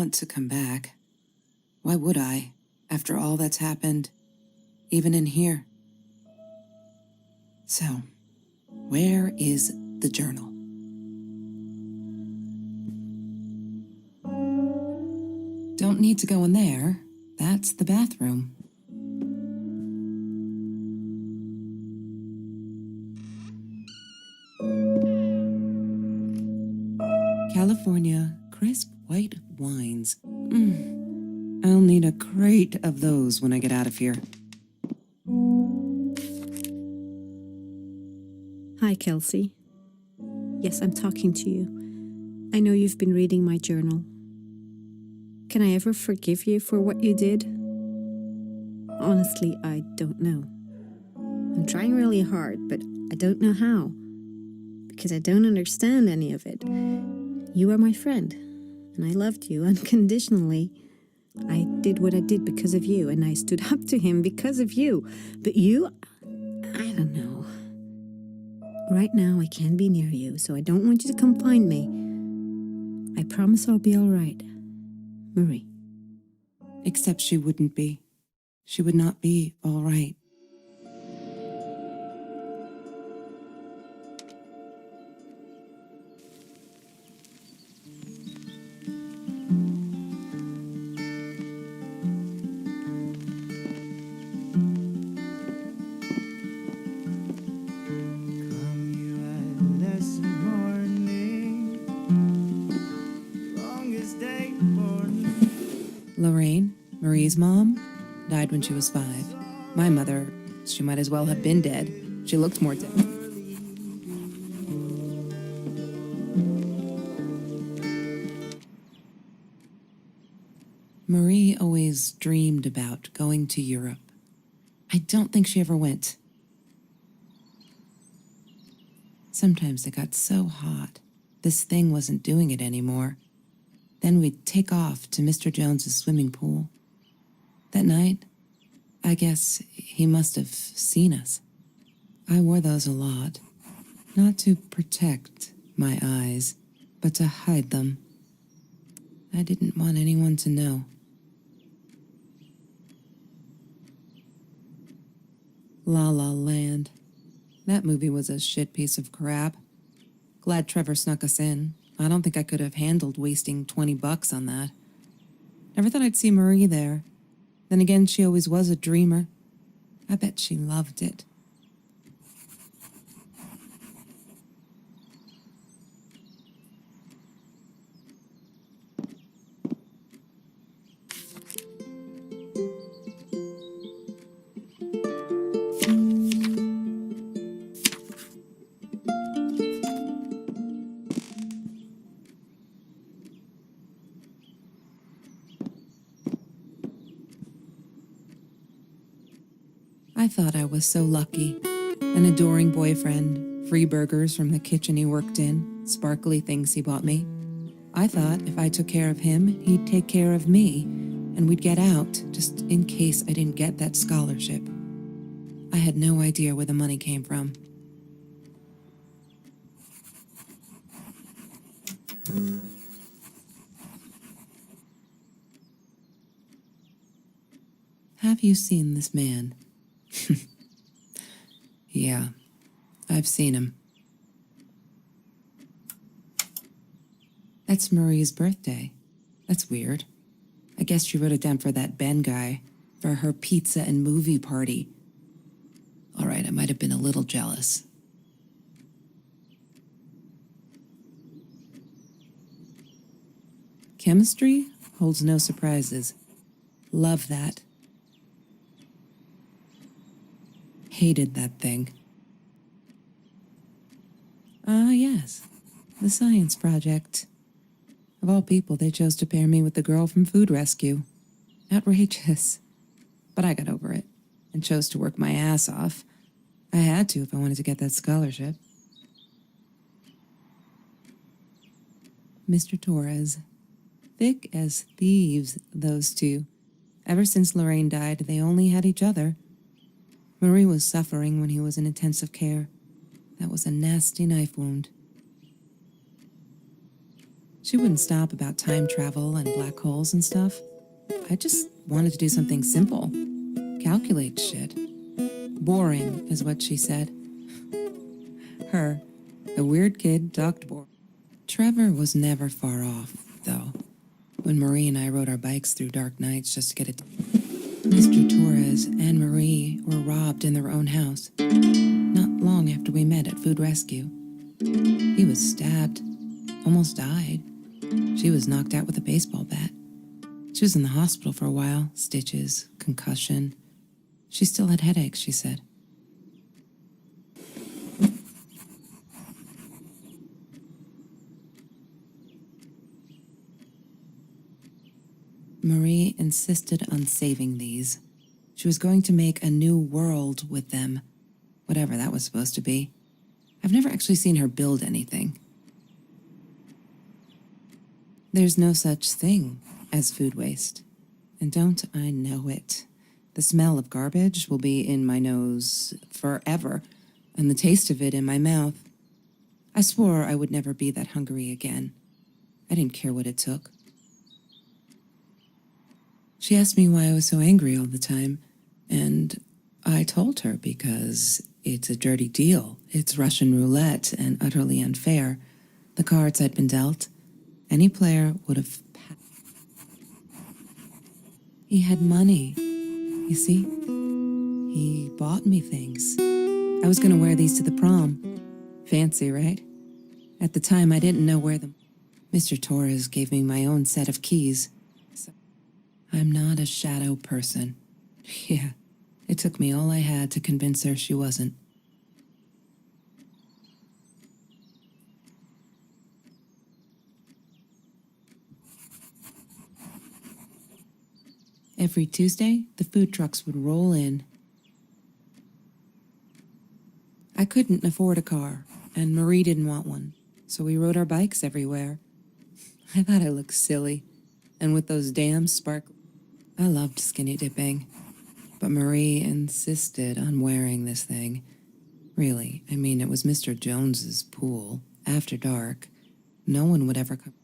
want to come back. Why would I, after all that's happened, even in here? So, where is the journal? Don't need to go in there. That's the bathroom. California crisp white wines. I'll need a crate of those when I get out of here. Hi, Kelsey. Yes, I'm talking to you. I know you've been reading my journal. Can I ever forgive you for what you did? Honestly, I don't know. I'm trying really hard, but I don't know how. Because I don't understand any of it. You are my friend, and I loved you unconditionally. I did what I did because of you, and I stood up to him because of you. But you, I don't know. Right now, I can't be near you, so I don't want you to come find me. I promise I'll be all right. Marie. Except she wouldn't be. She would not be all right. Lorraine, Marie's mom, died when she was 5. My mother, she might as well have been dead. She looked more dead. Marie always dreamed about going to Europe. I don't think she ever went. Sometimes it got so hot, this thing wasn't doing it anymore. Then we'd take off to Mr. Jones's swimming pool. That night, I guess he must have seen us. I wore those a lot, not to protect my eyes, but to hide them. I didn't want anyone to know. La La Land. That movie was a shit piece of crap. Glad Trevor snuck us in. I don't think I could have handled wasting $20 on that. Never thought I'd see Marie there. Then again, she always was a dreamer. I bet she loved it. I thought I was so lucky. An adoring boyfriend, free burgers from the kitchen he worked in, sparkly things he bought me. I thought if I took care of him, he'd take care of me, and we'd get out, just in case I didn't get that scholarship. I had no idea where the money came from. Have you seen this man? Yeah, I've seen him. That's Marie's birthday. That's weird. I guess she wrote it down for that Ben guy, for her pizza and movie party. All right, I might have been a little jealous. Chemistry holds no surprises. Love that. Hated that thing. Ah, yes. The science project. Of all people, they chose to pair me with the girl from Food Rescue. Outrageous. But I got over it and chose to work my ass off. I had to if I wanted to get that scholarship. Mr. Torres. Thick as thieves, those two. Ever since Lorraine died, they only had each other. Marie was suffering when he was in intensive care. That was a nasty knife wound. She wouldn't stop about time travel and black holes and stuff. I just wanted to do something simple. Calculate shit. Boring is what she said. Her, the weird kid, talked boring. Trevor was never far off, though. When Marie and I rode our bikes through dark nights just to get it. Mr. Torres and Marie were robbed in their own house, not long after we met at Food Rescue. He was stabbed, almost died. She was knocked out with a baseball bat. She was in the hospital for a while, stitches, concussion. She still had headaches, she said. Marie insisted on saving these. She was going to make a new world with them, whatever that was supposed to be. I've never actually seen her build anything. There's no such thing as food waste. And don't I know it? The smell of garbage will be in my nose forever, and the taste of it in my mouth. I swore I would never be that hungry again. I didn't care what it took. She asked me why I was so angry all the time, and I told her because it's a dirty deal. It's Russian roulette and utterly unfair. The cards I'd been dealt, any player would have passed. He had money, you see? He bought me things. I was going to wear these to the prom. Fancy, right? At the time, I didn't know where them. Mr. Torres gave me my own set of keys. I'm not a shadow person. Yeah, it took me all I had to convince her she wasn't. Every Tuesday, the food trucks would roll in. I couldn't afford a car, and Marie didn't want one, so we rode our bikes everywhere. I thought I looked silly, and with those damn sparklers. I loved skinny dipping, but Marie insisted on wearing this thing. Really, I mean, it was Mr. Jones's pool, after dark. No one would ever come.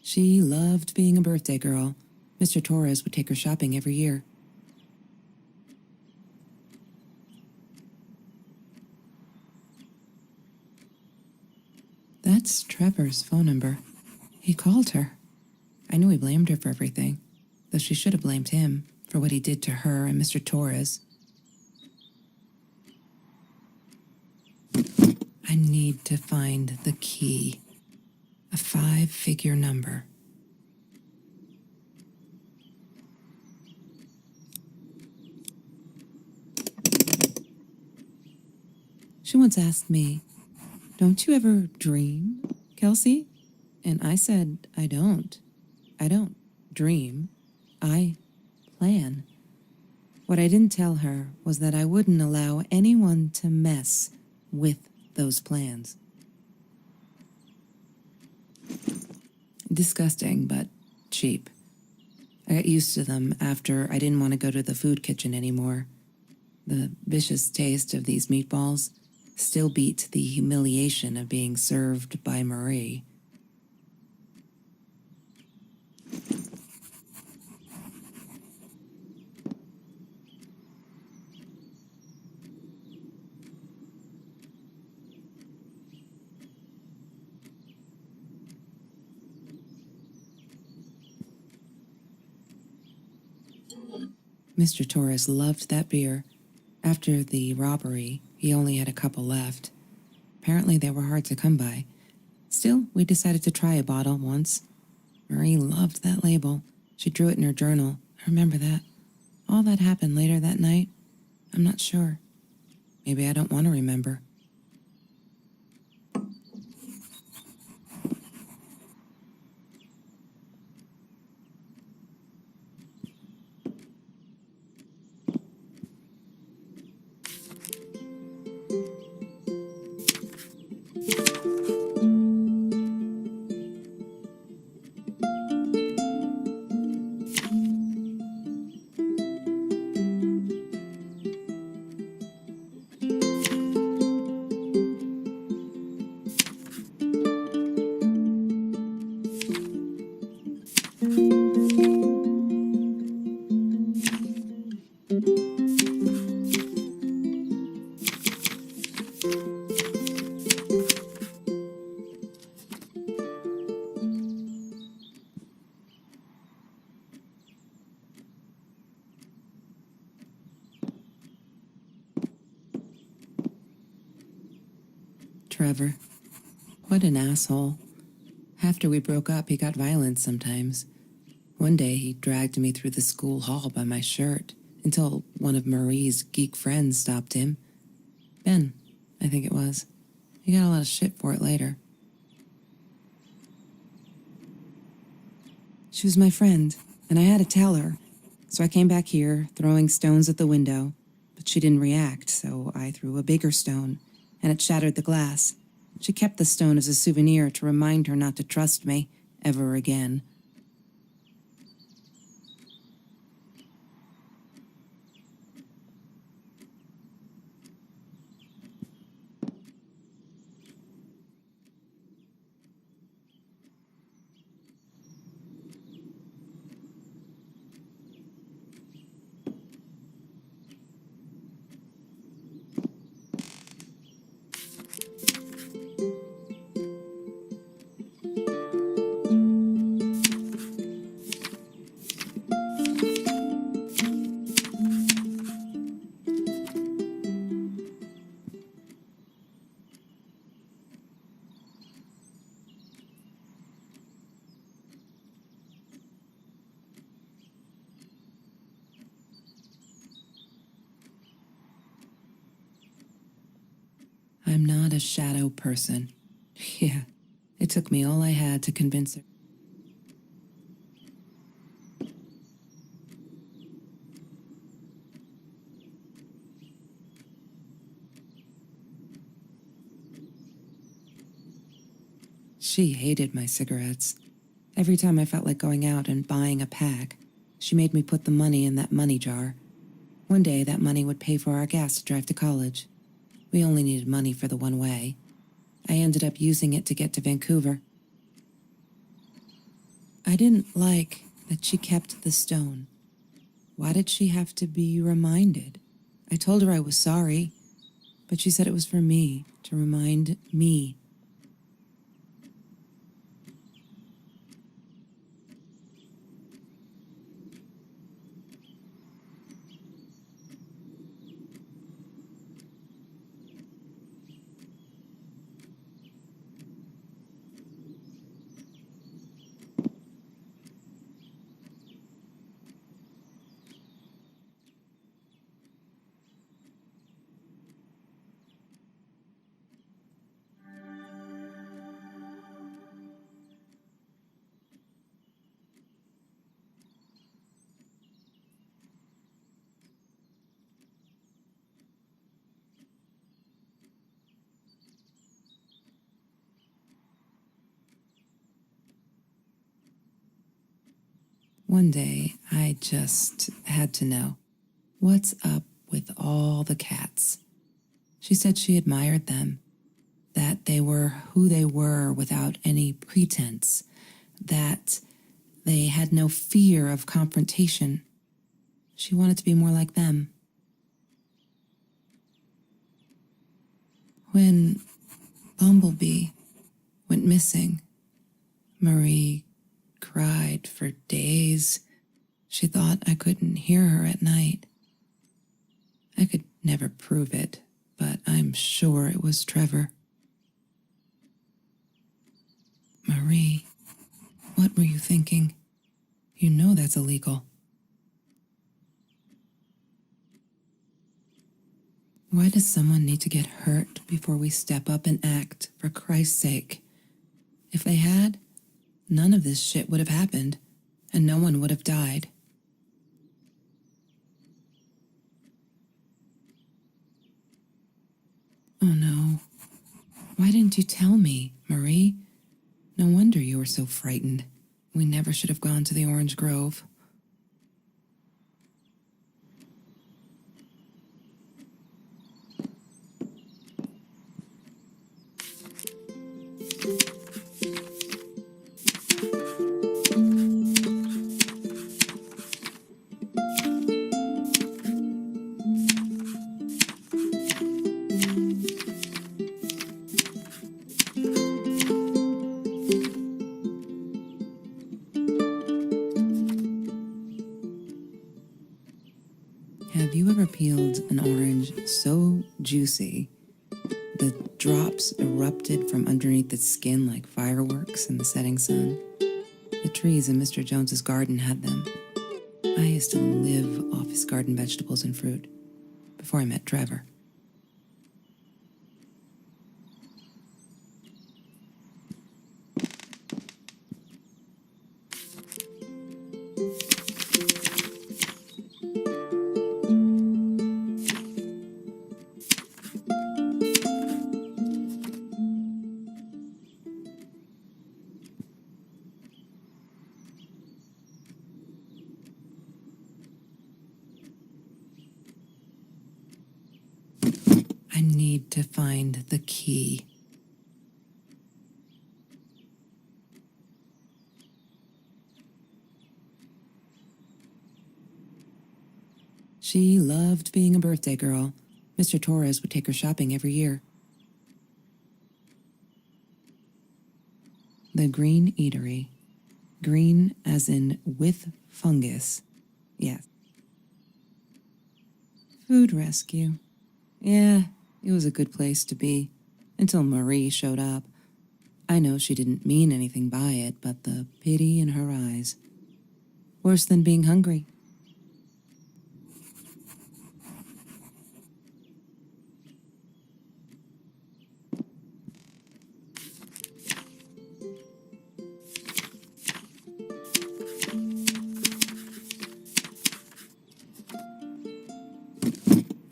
She loved being a birthday girl. Mr. Torres would take her shopping every year. That's Trevor's phone number. He called her. I knew he blamed her for everything, though she should have blamed him for what he did to her and Mr. Torres. I need to find the key. A 5-figure number. She once asked me, "Don't you ever dream, Kelsey?" And I said, I don't dream. I plan. What I didn't tell her was that I wouldn't allow anyone to mess with those plans. Disgusting, but cheap. I got used to them after I didn't want to go to the food kitchen anymore. The vicious taste of these meatballs still beat the humiliation of being served by Marie. Mr. Torres loved that beer. After the robbery, he only had a couple left. Apparently they were hard to come by. Still, we decided to try a bottle once. Marie loved that label. She drew it in her journal. I remember that. All that happened later that night, I'm not sure. Maybe I don't want to remember. Trevor. What an asshole. After we broke up, he got violent sometimes. One day, he dragged me through the school hall by my shirt until one of Marie's geek friends stopped him. Ben, I think it was. He got a lot of shit for it later. She was my friend, and I had to tell her. So I came back here, throwing stones at the window, but she didn't react, so I threw a bigger stone, and it shattered the glass. She kept the stone as a souvenir to remind her not to trust me ever again. I'm not a shadow person. Yeah, it took me all I had to convince her. She hated my cigarettes. Every time I felt like going out and buying a pack, she made me put the money in that money jar. One day, that money would pay for our gas to drive to college. We only needed money for the one way. I ended up using it to get to Vancouver. I didn't like that she kept the stone. Why did she have to be reminded? I told her I was sorry, but she said it was for me, to remind me. One day, I just had to know, what's up with all the cats? She said she admired them, that they were who they were without any pretense, that they had no fear of confrontation. She wanted to be more like them. When Bumblebee went missing, Marie cried for days. She thought I couldn't hear her at night. I could never prove it, but I'm sure it was Trevor. Marie, what were you thinking? You know that's illegal. Why does someone need to get hurt before we step up and act, for Christ's sake? If they had, none of this shit would have happened, and no one would have died. Oh no. Why didn't you tell me, Marie? No wonder you were so frightened. We never should have gone to the Orange Grove. Have you ever peeled an orange so juicy the drops erupted from underneath its skin like fireworks in the setting sun. The trees in Mr. Jones's garden had them. I used to live off his garden vegetables and fruit before I met Trevor. I need to find the key. She loved being a birthday girl. Mr. Torres would take her shopping every year. The Green Eatery. Green as in with fungus. Yes. Food rescue. Yeah, it was a good place to be, until Marie showed up. I know she didn't mean anything by it, but the pity in her eyes. Worse than being hungry.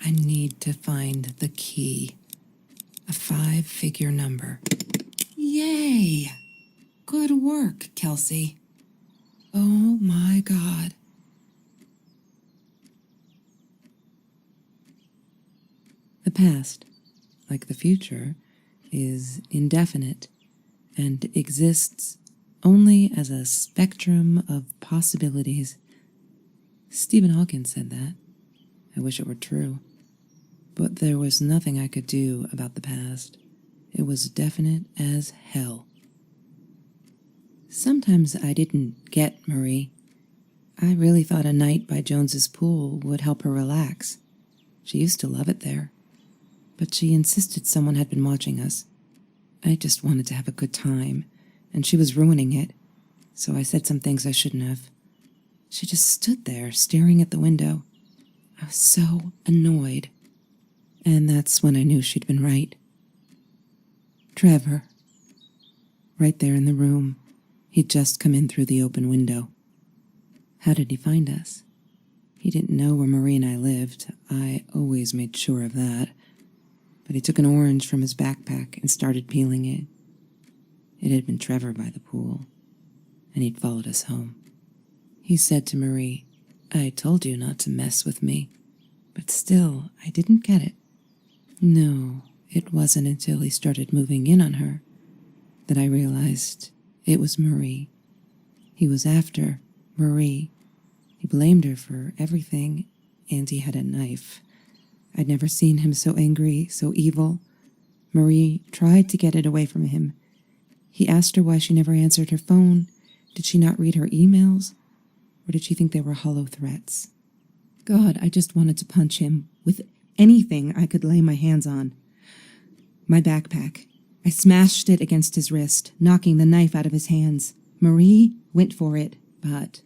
I need to find the key. A 5-figure number. Yay! Good work, Kelsey. Oh my God. The past, like the future, is indefinite and exists only as a spectrum of possibilities. Stephen Hawking said that. I wish it were true. But there was nothing I could do about the past. It was definite as hell. Sometimes I didn't get Marie. I really thought a night by Jones's pool would help her relax. She used to love it there. But she insisted someone had been watching us. I just wanted to have a good time, and she was ruining it, so I said some things I shouldn't have. She just stood there, staring at the window. I was so annoyed. And that's when I knew she'd been right. Trevor. Right there in the room. He'd just come in through the open window. How did he find us? He didn't know where Marie and I lived. I always made sure of that. But he took an orange from his backpack and started peeling it. It had been Trevor by the pool, and he'd followed us home. He said to Marie, "I told you not to mess with me." But still, I didn't get it. No, it wasn't until he started moving in on her that I realized it was Marie. He was after Marie. He blamed her for everything, and he had a knife. I'd never seen him so angry, so evil. Marie tried to get it away from him. He asked her why she never answered her phone. Did she not read her emails? Or did she think they were hollow threats? God, I just wanted to punch him with anything I could lay my hands on. My backpack. I smashed it against his wrist, knocking the knife out of his hands. Marie went for it, but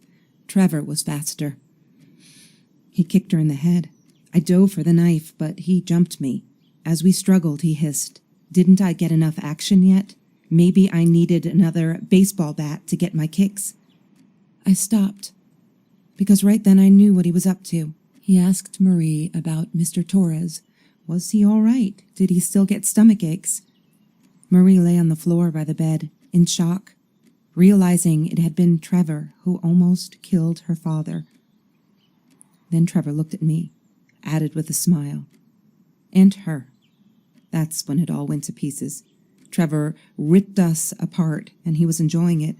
Trevor was faster. He kicked her in the head. I dove for the knife, but he jumped me. As we struggled, he hissed, "Didn't I get enough action yet? Maybe I needed another baseball bat to get my kicks." I stopped, because right then I knew what he was up to. He asked Marie about Mr. Torres. Was he all right? Did he still get stomach aches? Marie lay on the floor by the bed, in shock, realizing it had been Trevor who almost killed her father. Then Trevor looked at me, added with a smile. And her. That's when it all went to pieces. Trevor ripped us apart, and he was enjoying it.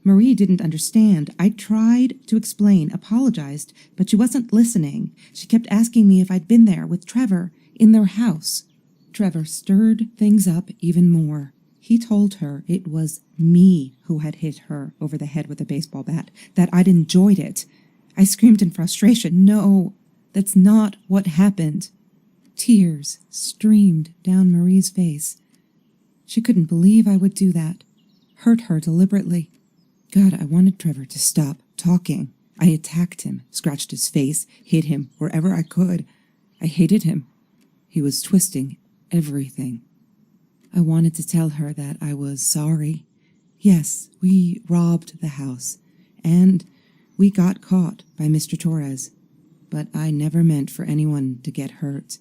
Marie didn't understand. I tried to explain, apologized, but she wasn't listening. She kept asking me if I'd been there with Trevor in their house. Trevor stirred things up even more. He told her it was me who had hit her over the head with a baseball bat, that I'd enjoyed it. I screamed in frustration, "No, that's not what happened." Tears streamed down Marie's face. She couldn't believe I would do that. Hurt her deliberately. God, I wanted Trevor to stop talking. I attacked him, scratched his face, hit him wherever I could. I hated him. He was twisting everything. I wanted to tell her that I was sorry. Yes, we robbed the house, and we got caught by Mr. Torres. But I never meant for anyone to get hurt.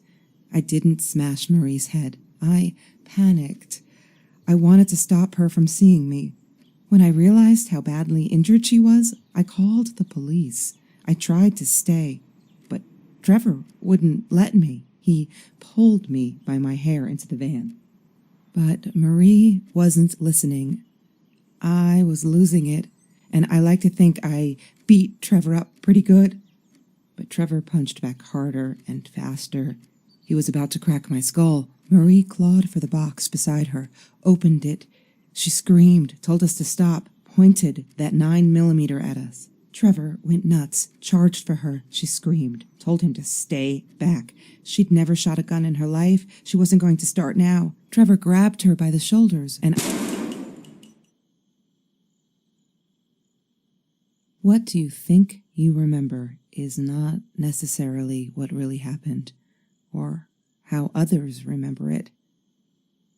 I didn't smash Marie's head. I panicked. I wanted to stop her from seeing me. When I realized how badly injured she was, I called the police. I tried to stay, but Trevor wouldn't let me. He pulled me by my hair into the van. But Marie wasn't listening. I was losing it, and I like to think I beat Trevor up pretty good. But Trevor punched back harder and faster. He was about to crack my skull. Marie clawed for the box beside her, opened it. She screamed, told us to stop, pointed that 9mm at us. Trevor went nuts, charged for her. She screamed, told him to stay back. She'd never shot a gun in her life. She wasn't going to start now. Trevor grabbed her by the shoulders and... What you think you remember is not necessarily what really happened, or how others remember it.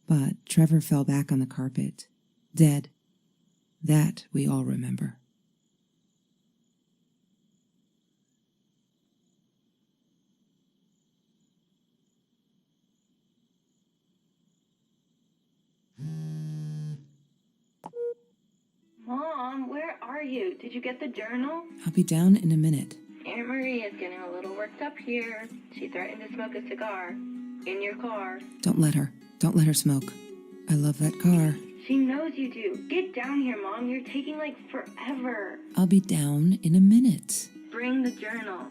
But Trevor fell back on the carpet, dead. That we all remember. Mom, where are you? Did you get the journal? I'll be down in a minute. Aunt Marie is getting a little worked up here. She threatened to smoke a cigar. In your car. Don't let her. Don't let her smoke. I love that car. She knows you do. Get down here, Mom. You're taking, like, forever. I'll be down in a minute. Bring the journal.